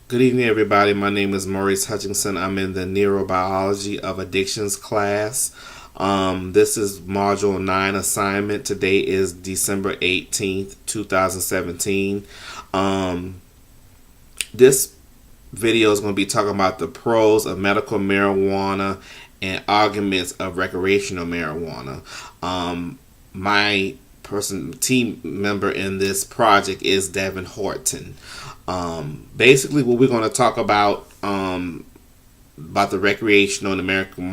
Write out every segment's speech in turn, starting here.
Good evening, everybody. My name is Maurice Hutchinson. I'm in the Neurobiology of Addictions class. This is Module 9 assignment. Today is December 18th, 2017. This video is going to be talking about the pros of medical marijuana and arguments of recreational marijuana. My team member in this project is Devin Horton. Basically, what we're going to talk about the recreational and the medical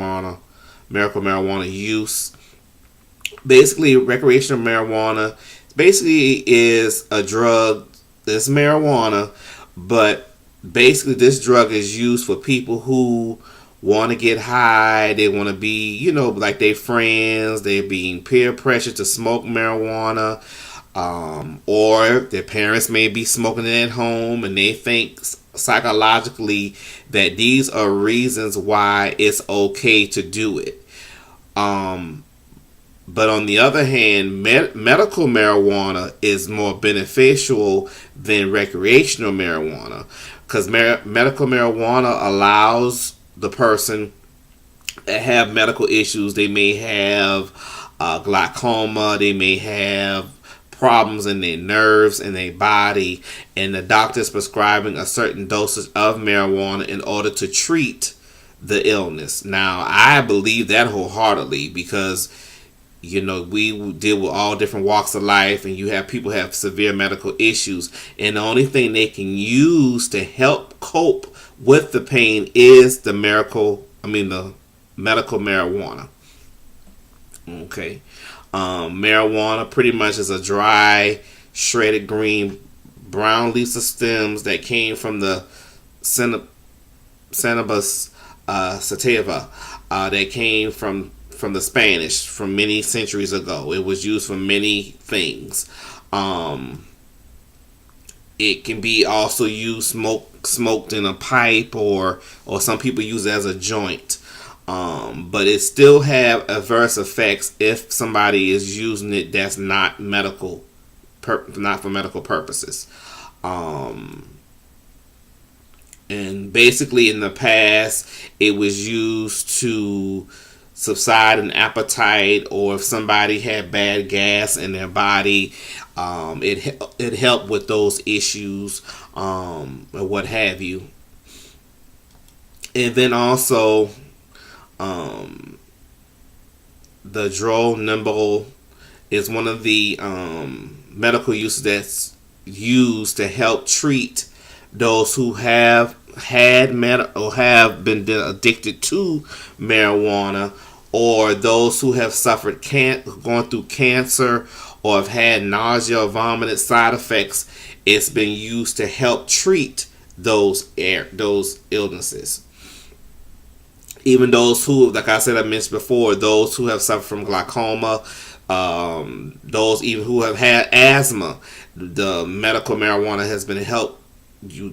marijuana use. Basically, recreational marijuana basically is a drug. It's marijuana, but basically, this drug is used for people who want to get high. They want to be, like their friends. They're being peer pressured to smoke marijuana. Or their parents may be smoking it at home and they think psychologically that these are reasons why it's okay to do it. But on the other hand, medical marijuana is more beneficial than recreational marijuana because medical marijuana allows the person that have medical issues. They may have glaucoma, they may have problems in their nerves and their body, and the doctor is prescribing a certain dosage of marijuana in order to treat the illness. Now, I believe that wholeheartedly because we deal with all different walks of life, and you have people have severe medical issues, and the only thing they can use to help cope with the pain is the medical marijuana. Okay. Marijuana pretty much is a dry, shredded green, brown leaves of stems that came from the Cannabis sativa that came from the Spanish from many centuries ago. It was used for many things. It can be also used smoked in a pipe, or some people use it as a joint. But it still have adverse effects if somebody is using it that's not not for medical purposes. And basically in the past, it was used to subside an appetite, or if somebody had bad gas in their body, it helped with those issues, or what have you. And then also, the Dro nimble is one of the medical uses that's used to help treat those who have or have been addicted to marijuana, or those who have suffered going through cancer, or have had nausea or vomited side effects. It's been used to help treat those illnesses. Even those who, like I said, I mentioned before, those who have suffered from glaucoma, those even who have had asthma, the medical marijuana has been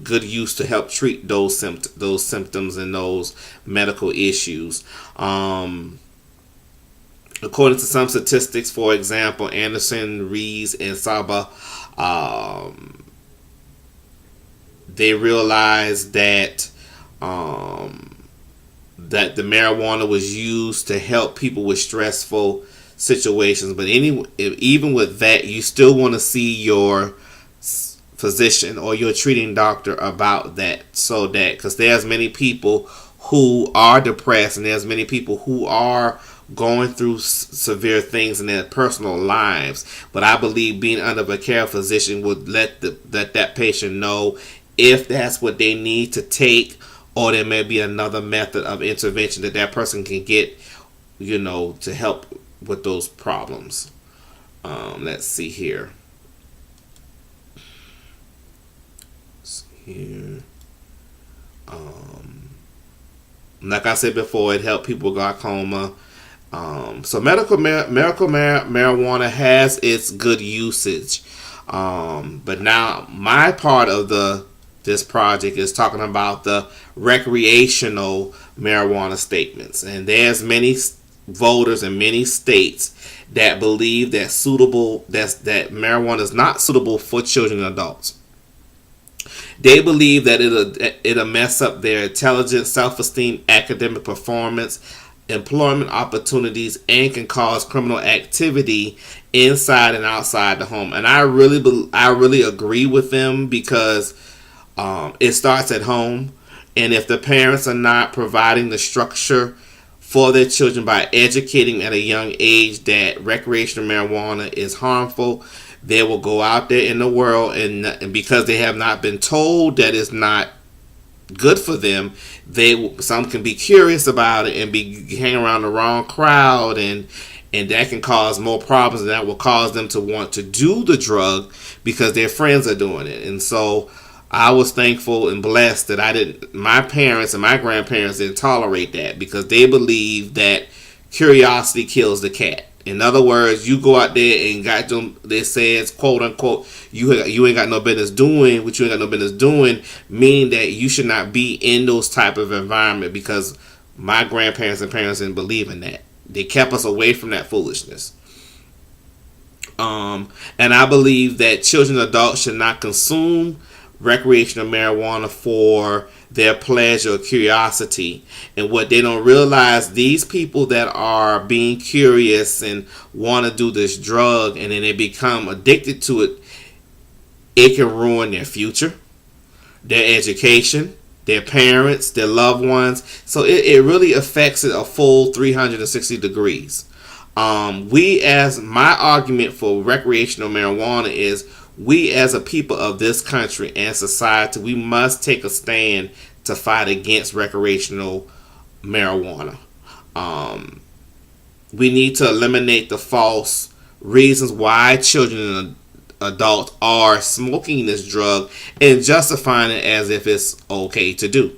good use to help treat those symptoms and those medical issues. According to some statistics, for example, Anderson, Rees, and Saba, they realized that that the marijuana was used to help people with stressful situations. But even with that, you still want to see your physician or your treating doctor about that, because there's many people who are depressed, and there's many people who are going through severe things in their personal lives. But I believe being under a care physician would let that patient know if that's what they need to take, or there may be another method of intervention that person can get, to help with those problems. Let's see here. Like I said before, it helped people with glaucoma. So medical marijuana has its good usage. But now my part of this project is talking about the recreational marijuana statements, and there's many voters in many states that believe that marijuana is not suitable for children and adults. They believe that it'll mess up their intelligence, self-esteem, academic performance, employment opportunities, and can cause criminal activity inside and outside the home. And I really agree with them because it starts at home, and if the parents are not providing the structure for their children by educating at a young age that recreational marijuana is harmful, they will go out there in the world, and because they have not been told that it's not good for them, some can be curious about it and be hanging around the wrong crowd, and that can cause more problems, and that will cause them to want to do the drug because their friends are doing it. And so I was thankful and blessed that my parents and my grandparents didn't tolerate that, because they believe that curiosity kills the cat. In other words, you go out there and got them, they says, quote unquote, you ain't got no business doing what you ain't got no business doing, meaning that you should not be in those type of environment, because my grandparents and parents didn't believe in that. They kept us away from that foolishness. And I believe that children and adults should not consume recreational marijuana for their pleasure or curiosity. And what they don't realize, these people that are being curious and want to do this drug and then they become addicted to it, it can ruin their future, their education, their parents, their loved ones. So it really affects it a full 360 degrees. My argument for recreational marijuana is, we as a people of this country and society, we must take a stand to fight against recreational marijuana. We need to eliminate the false reasons why children and adults are smoking this drug and justifying it as if it's okay to do.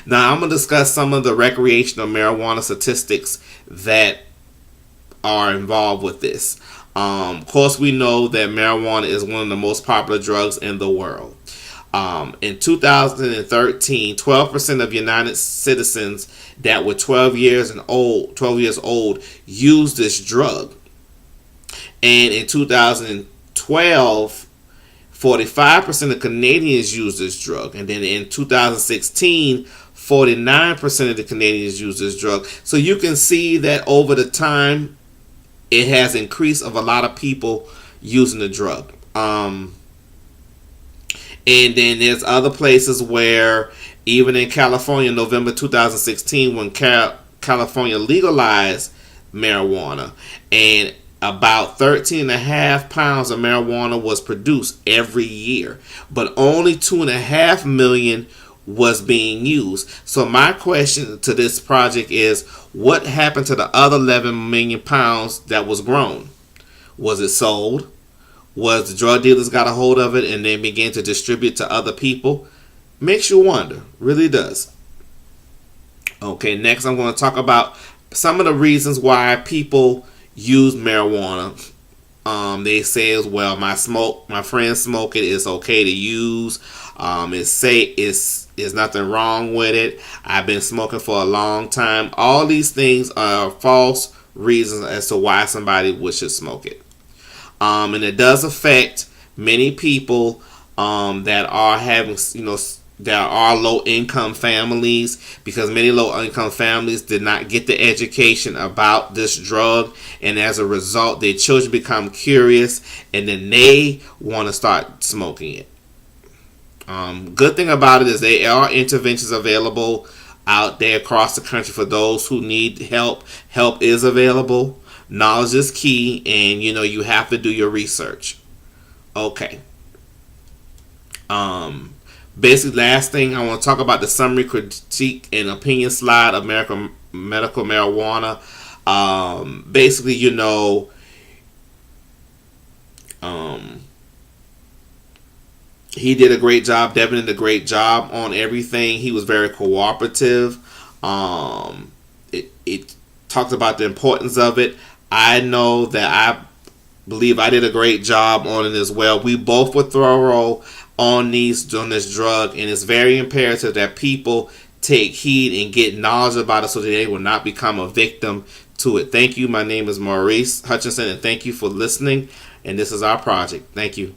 Now I'm going to discuss some of the recreational marijuana statistics that are involved with this. Of course, we know that marijuana is one of the most popular drugs in the world. In 2013, 12% of United citizens that were 12 years old used this drug. And in 2012, 45% of Canadians used this drug. And then in 2016, 49% of the Canadians used this drug. So you can see that over the time, it has increased of a lot of people using the drug. And then there's other places where, even in California, November 2016, when California legalized marijuana, and about 13.5 pounds of marijuana was produced every year, but only 2.5 million was being used. So my question to this project is, what happened to the other 11 million pounds that was grown? Was it sold? Was the drug dealers got a hold of it and then began to distribute to other people? Makes you wonder. Really does. Okay, next I'm going to talk about some of the reasons why people use marijuana. They say as well, my friends smoke it, it's okay to use. It's nothing wrong with it. I've been smoking for a long time. All these things are false reasons as to why somebody should smoke it. And it does affect many people that are having, there are low-income families, because many low-income families did not get the education about this drug, and as a result, their children become curious, and then they want to start smoking it. Good thing about it is there are interventions available out there across the country for those who need help. Help is available. Knowledge is key, and you have to do your research. Okay. Basically, last thing I want to talk about, the summary, critique, and opinion slide of medical marijuana. Basically, he did a great job. Devin did a great job on everything. He was very cooperative. It talked about the importance of it. I know that I believe I did a great job on it as well. We both were thorough on this drug, and it's very imperative that people take heed and get knowledge about it so that they will not become a victim to it. Thank you. My name is Maurice Hutchinson, and thank you for listening. And this is our project. Thank you.